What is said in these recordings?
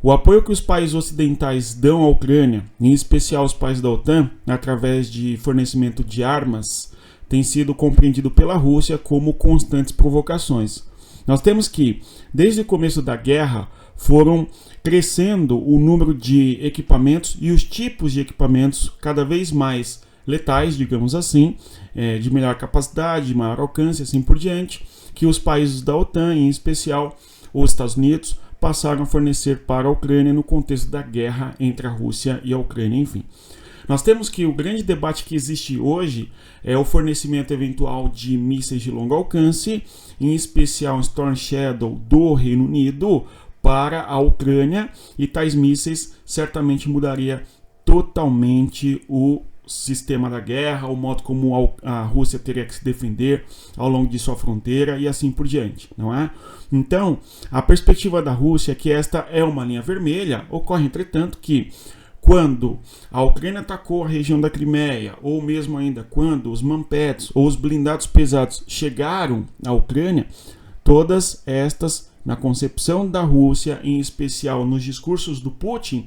O apoio que os países ocidentais dão à Ucrânia, em especial os países da OTAN, através de fornecimento de armas, tem sido compreendido pela Rússia como constantes provocações. Nós temos que, desde o começo da guerra, foram crescendo o número de equipamentos e os tipos de equipamentos cada vez mais letais, digamos assim, de melhor capacidade, de maior alcance, assim por diante, que os países da OTAN, em especial os Estados Unidos, passaram a fornecer para a Ucrânia no contexto da guerra entre a Rússia e a Ucrânia, enfim. Nós temos que o grande debate que existe hoje é o fornecimento eventual de mísseis de longo alcance, em especial o Storm Shadow do Reino Unido, para a Ucrânia, e tais mísseis certamente mudaria totalmente o sistema da guerra, o modo como a Rússia teria que se defender ao longo de sua fronteira e assim por diante, não é? Então, a perspectiva da Rússia é que esta é uma linha vermelha. Ocorre, entretanto, que quando a Ucrânia atacou a região da Crimeia, ou mesmo ainda quando os Manpads ou os blindados pesados chegaram à Ucrânia, todas estas, na concepção da Rússia, em especial nos discursos do Putin,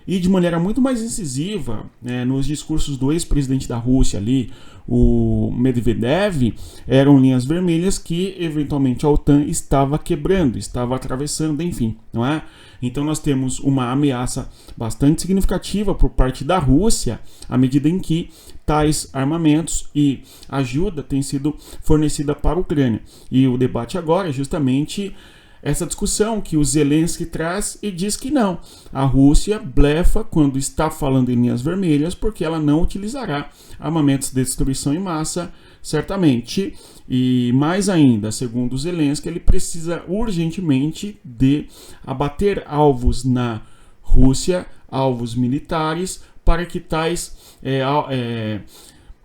e de maneira muito mais incisiva, nos discursos do ex-presidente da Rússia ali, o Medvedev, eram linhas vermelhas que eventualmente a OTAN estava quebrando, estava atravessando, enfim, não é? Então nós temos uma ameaça bastante significativa por parte da Rússia, à medida em que tais armamentos e ajuda têm sido fornecida para a Ucrânia. E o debate agora é justamente essa discussão que o Zelensky traz e diz que não. A Rússia blefa quando está falando em linhas vermelhas, porque ela não utilizará armamentos de destruição em massa, certamente. E mais ainda, segundo o Zelensky, ele precisa urgentemente de abater alvos na Rússia, alvos militares, para que tais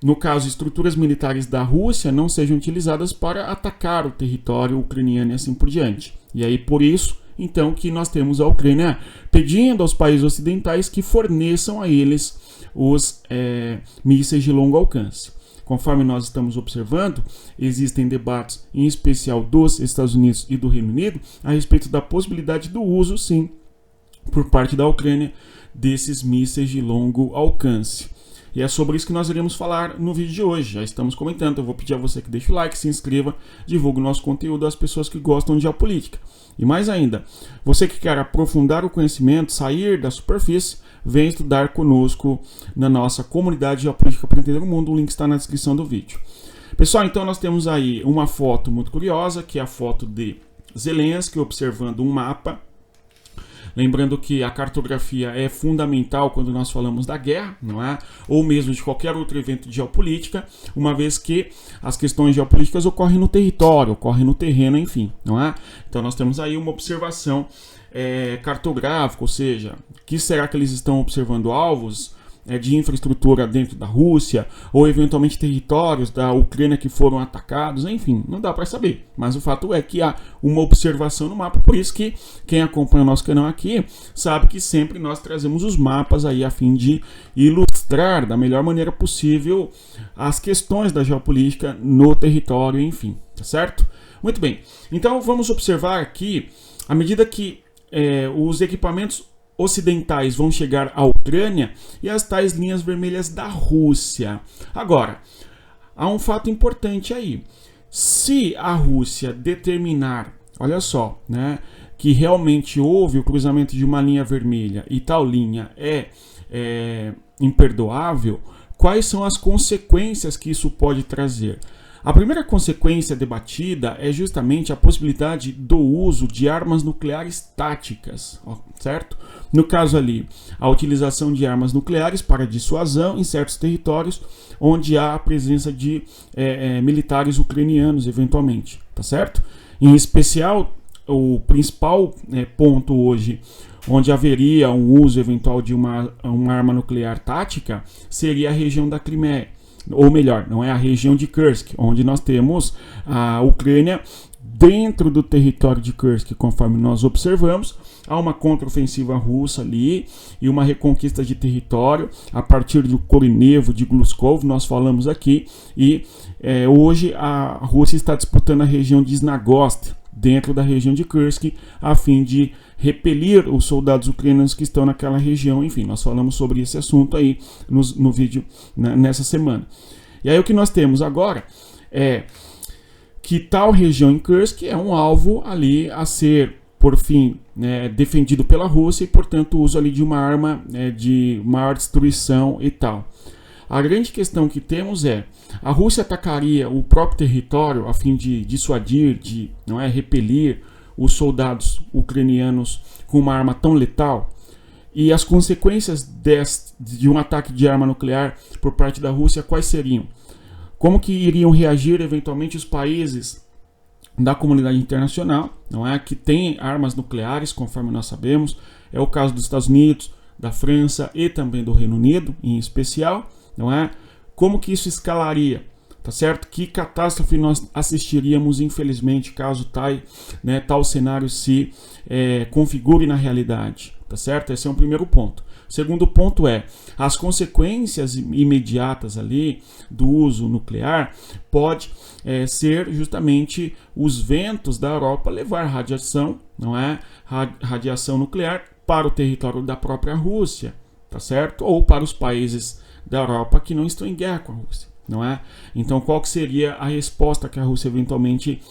no caso, estruturas militares da Rússia não sejam utilizadas para atacar o território ucraniano e assim por diante. E aí, por isso, então, que nós temos a Ucrânia pedindo aos países ocidentais que forneçam a eles os mísseis de longo alcance. Conforme nós estamos observando, existem debates, em especial dos Estados Unidos e do Reino Unido, a respeito da possibilidade do uso, sim, por parte da Ucrânia, desses mísseis de longo alcance. E é sobre isso que nós iremos falar no vídeo de hoje. Já estamos comentando, eu vou pedir a você que deixe o like, se inscreva, divulgue o nosso conteúdo às pessoas que gostam de geopolítica. E mais ainda, você que quer aprofundar o conhecimento, sair da superfície, vem estudar conosco na nossa comunidade Geopolítica para Entender o Mundo. O link está na descrição do vídeo. Pessoal, então nós temos aí uma foto muito curiosa, que é a foto de Zelensky observando um mapa. Lembrando que a cartografia é fundamental quando nós falamos da guerra, não é? Ou mesmo de qualquer outro evento de geopolítica, uma vez que as questões geopolíticas ocorrem no território, ocorrem no terreno, enfim, não é? Então nós temos aí uma observação cartográfica, ou seja, que será que eles estão observando alvos de infraestrutura dentro da Rússia, ou eventualmente territórios da Ucrânia que foram atacados, enfim, não dá para saber. Mas o fato é que há uma observação no mapa, por isso que quem acompanha o nosso canal aqui sabe que sempre nós trazemos os mapas aí a fim de ilustrar da melhor maneira possível as questões da geopolítica no território, enfim, tá certo? Muito bem, então vamos observar aqui, à medida que os equipamentos ocidentais vão chegar à Ucrânia e as tais linhas vermelhas da Rússia. Agora, há um fato importante aí. Se a Rússia determinar, olha só, né, que realmente houve o cruzamento de uma linha vermelha e tal linha é imperdoável, quais são as consequências que isso pode trazer? A primeira consequência debatida é justamente a possibilidade do uso de armas nucleares táticas, certo? No caso ali, a utilização de armas nucleares para dissuasão em certos territórios onde há a presença de militares ucranianos, eventualmente, tá certo? Em especial, o principal ponto hoje onde haveria um uso eventual de uma arma nuclear tática seria a região da Crimeia. Ou melhor, não é a região de Kursk, onde nós temos a Ucrânia dentro do território de Kursk, conforme nós observamos, há uma contraofensiva russa ali e uma reconquista de território a partir do Korinevo, de Gluskov, nós falamos aqui, e hoje a Rússia está disputando a região de Snagost, dentro da região de Kursk, a fim de repelir os soldados ucranianos que estão naquela região. Enfim, nós falamos sobre esse assunto aí no vídeo nessa semana. E aí o que nós temos agora é que tal região em Kursk é um alvo ali a ser, por fim, defendido pela Rússia e, portanto, o uso ali de uma arma de maior destruição e tal. A grande questão que temos é, a Rússia atacaria o próprio território a fim de dissuadir, de repelir os soldados ucranianos com uma arma tão letal? E as consequências de um ataque de arma nuclear por parte da Rússia, quais seriam? Como que iriam reagir eventualmente os países da comunidade internacional, que tem armas nucleares, conforme nós sabemos? É o caso dos Estados Unidos, da França e também do Reino Unido, em especial, Como que isso escalaria? Tá certo? Que catástrofe nós assistiríamos, infelizmente, caso tal cenário se configure na realidade, tá certo? Esse é um primeiro ponto. Segundo ponto é, as consequências imediatas ali do uso nuclear pode ser justamente os ventos da Europa levar radiação, radiação nuclear para o território da própria Rússia, tá certo? Ou para os países da Europa que não estão em guerra com a Rússia. Então, qual que seria a resposta que a Rússia eventualmente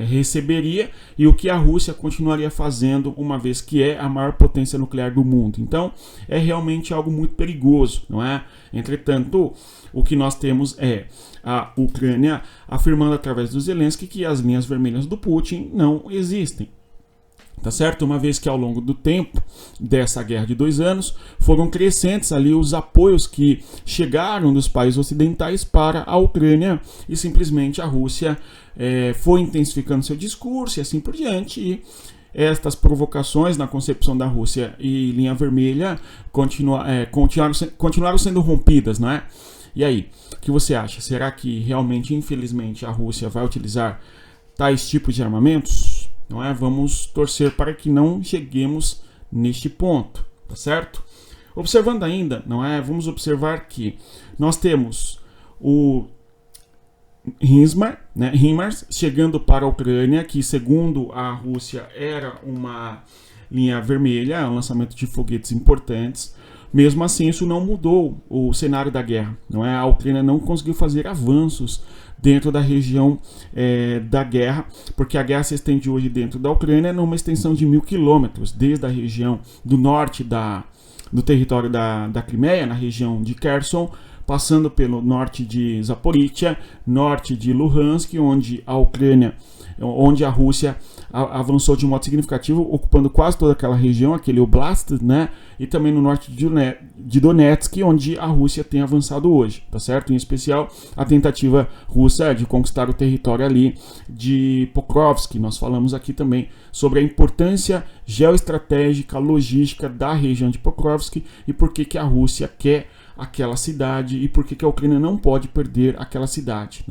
receberia e o que a Rússia continuaria fazendo, uma vez que é a maior potência nuclear do mundo? Então, é realmente algo muito perigoso, Entretanto, o que nós temos é a Ucrânia afirmando através do Zelensky que as linhas vermelhas do Putin não existem. Tá certo? Uma vez que ao longo do tempo dessa guerra de 2 anos foram crescentes ali os apoios que chegaram dos países ocidentais para a Ucrânia e simplesmente a Rússia foi intensificando seu discurso e assim por diante. E estas provocações na concepção da Rússia e linha vermelha continuaram sendo rompidas, E aí, o que você acha? Será que realmente, infelizmente, a Rússia vai utilizar tais tipos de armamentos? Vamos torcer para que não cheguemos neste ponto, tá certo? Observando ainda, vamos observar que nós temos o HIMARS chegando para a Ucrânia, que segundo a Rússia era uma linha vermelha, um lançamento de foguetes importantes. Mesmo assim, isso não mudou o cenário da guerra. A Ucrânia não conseguiu fazer avanços dentro da região da guerra, porque a guerra se estende hoje dentro da Ucrânia numa extensão de 1.000 quilômetros, desde a região do norte do território da Crimeia, na região de Kherson, passando pelo norte de Zaporizhia, norte de Luhansk, onde a Rússia avançou de modo significativo, ocupando quase toda aquela região, aquele oblast, e também no norte de Donetsk, onde a Rússia tem avançado hoje, tá certo? Em especial, a tentativa russa de conquistar o território ali de Pokrovsk. Nós falamos aqui também sobre a importância geoestratégica, logística da região de Pokrovsk e por que a Rússia quer aquela cidade e por que a Ucrânia não pode perder aquela cidade,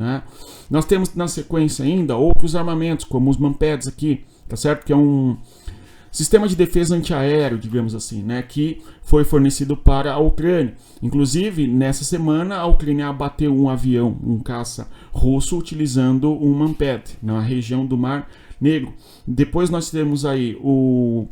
Nós temos na sequência ainda outros armamentos, como os Manpads aqui, tá certo? Que é um sistema de defesa antiaéreo, digamos assim, que foi fornecido para a Ucrânia. Inclusive, nessa semana, a Ucrânia abateu um avião, um caça russo, utilizando um Manpad, na região do Mar Negro. Depois nós temos aí o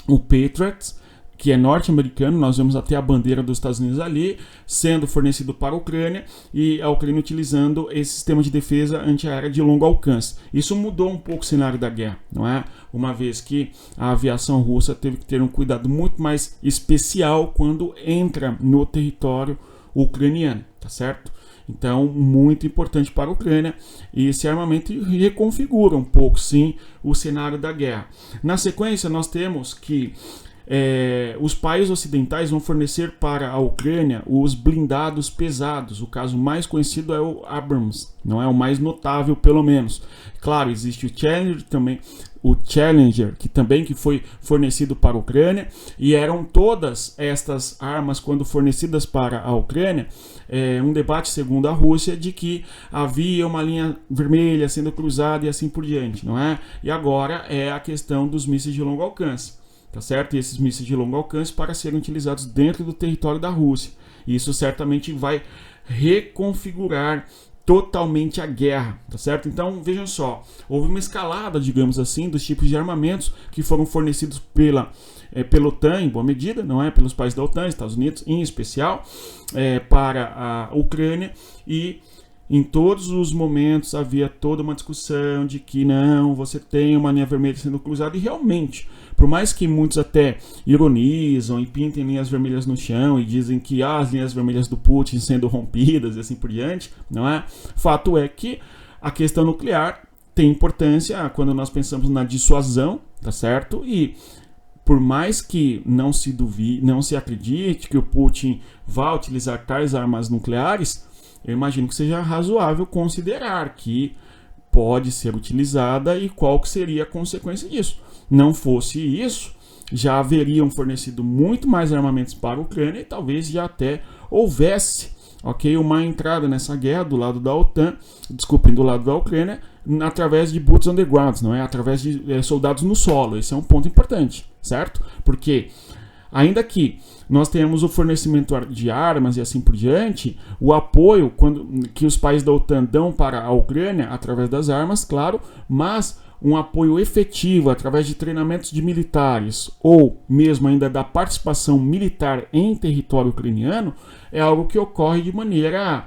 Patriot, que é norte-americano. Nós vemos até a bandeira dos Estados Unidos ali, sendo fornecido para a Ucrânia, e a Ucrânia utilizando esse sistema de defesa antiaérea de longo alcance. Isso mudou um pouco o cenário da guerra, Uma vez que a aviação russa teve que ter um cuidado muito mais especial quando entra no território ucraniano, tá certo? Então, muito importante para a Ucrânia, e esse armamento reconfigura um pouco, sim, o cenário da guerra. Na sequência, nós temos que os países ocidentais vão fornecer para a Ucrânia os blindados pesados. O caso mais conhecido é o Abrams, não é o mais notável, pelo menos. Claro, existe o Challenger, que foi fornecido para a Ucrânia, e eram todas estas armas, quando fornecidas para a Ucrânia, um debate, segundo a Rússia, de que havia uma linha vermelha sendo cruzada e assim por diante, E agora é a questão dos mísseis de longo alcance. Tá certo? E esses mísseis de longo alcance para serem utilizados dentro do território da Rússia. Isso certamente vai reconfigurar totalmente a guerra, tá certo? Então, vejam só, houve uma escalada, digamos assim, dos tipos de armamentos que foram fornecidos pela OTAN, em boa medida, não é? Pelos países da OTAN, Estados Unidos em especial, para a Ucrânia, e em todos os momentos havia toda uma discussão de que não, você tem uma linha vermelha sendo cruzada, e realmente, por mais que muitos até ironizam e pintem linhas vermelhas no chão e dizem que as linhas vermelhas do Putin sendo rompidas e assim por diante, não é? Fato é que a questão nuclear tem importância quando nós pensamos na dissuasão, tá certo? E por mais que não se acredite que o Putin vá utilizar tais armas nucleares, eu imagino que seja razoável considerar que pode ser utilizada e qual que seria a consequência disso. Não fosse isso, já haveriam fornecido muito mais armamentos para a Ucrânia e talvez já até houvesse, uma entrada nessa guerra do lado da OTAN, do lado da Ucrânia, através de boots on the ground, não é? Através de soldados no solo. Esse é um ponto importante, certo? Porque ainda que nós tenhamos o fornecimento de armas e assim por diante, o apoio que os países da OTAN dão para a Ucrânia, através das armas, claro, mas um apoio efetivo através de treinamentos de militares ou mesmo ainda da participação militar em território ucraniano é algo que ocorre de maneira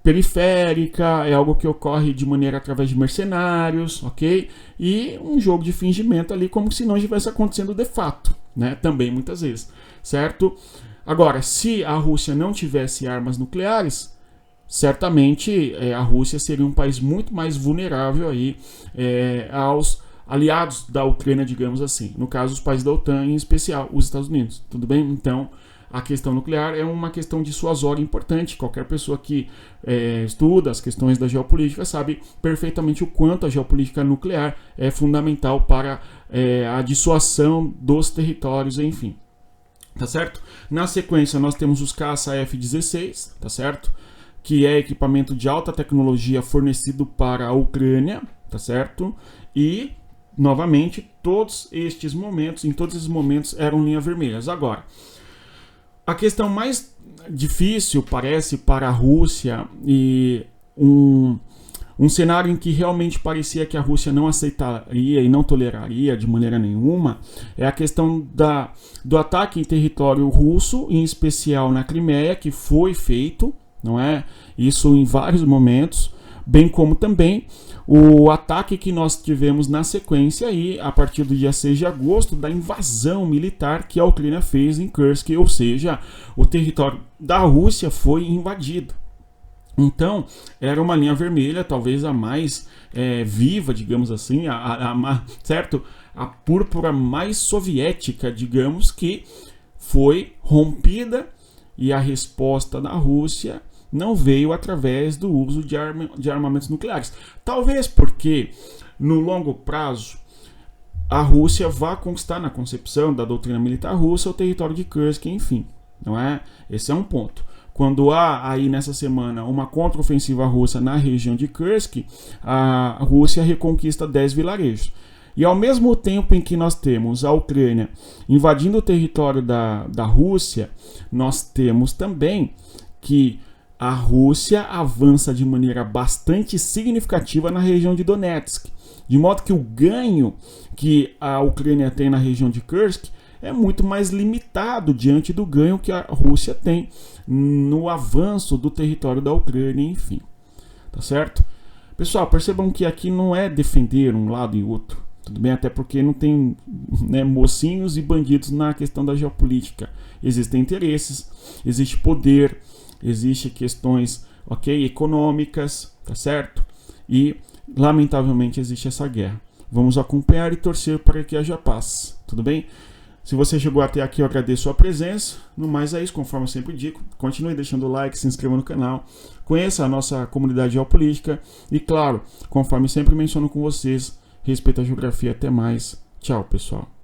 periférica, é algo que ocorre de maneira através de mercenários, ok? E um jogo de fingimento ali como se não estivesse acontecendo de fato, né? Também muitas vezes, certo? Agora, se a Rússia não tivesse armas nucleares, certamente a Rússia seria um país muito mais vulnerável aí, aos aliados da Ucrânia, digamos assim. No caso, os países da OTAN, em especial os Estados Unidos. Tudo bem? Então, a questão nuclear é uma questão dissuasória importante. Qualquer pessoa que estuda as questões da geopolítica sabe perfeitamente o quanto a geopolítica nuclear é fundamental para a dissuasão dos territórios, enfim. Tá certo? Na sequência, nós temos os caça F-16, tá certo? Que é equipamento de alta tecnologia fornecido para a Ucrânia, tá certo? E, novamente, em todos esses momentos eram linhas vermelhas. Agora, a questão mais difícil, parece, para a Rússia, e um cenário em que realmente parecia que a Rússia não aceitaria e não toleraria de maneira nenhuma, é a questão do ataque em território russo, em especial na Crimeia, que foi feito, não é? Isso em vários momentos, bem como também o ataque que nós tivemos na sequência aí, a partir do dia 6 de agosto, da invasão militar que a Ucrânia fez em Kursk, ou seja, o território da Rússia foi invadido. Então, era uma linha vermelha, talvez a mais viva, digamos assim, certo? A púrpura mais soviética, digamos, que foi rompida, e a resposta da Rússia não veio através do uso de armamentos nucleares. Talvez porque, no longo prazo, a Rússia vá conquistar, na concepção da doutrina militar russa, o território de Kursk, enfim, não é? Esse é um ponto. Quando há aí nessa semana uma contraofensiva russa na região de Kursk, a Rússia reconquista 10 vilarejos. E ao mesmo tempo em que nós temos a Ucrânia invadindo o território da Rússia, nós temos também que a Rússia avança de maneira bastante significativa na região de Donetsk. De modo que o ganho que a Ucrânia tem na região de Kursk é muito mais limitado diante do ganho que a Rússia tem no avanço do território da Ucrânia, enfim. Tá certo? Pessoal, percebam que aqui não é defender um lado e outro. Tudo bem? Até porque não tem mocinhos e bandidos na questão da geopolítica. Existem interesses, existe poder, existe questões, econômicas, tá certo? E, lamentavelmente, existe essa guerra. Vamos acompanhar e torcer para que haja paz. Tudo bem? Se você chegou até aqui, eu agradeço a presença. No mais é isso, conforme eu sempre digo. Continue deixando o like, se inscreva no canal. Conheça a nossa comunidade geopolítica. E, claro, conforme sempre menciono com vocês, respeito à geografia. Até mais. Tchau, pessoal.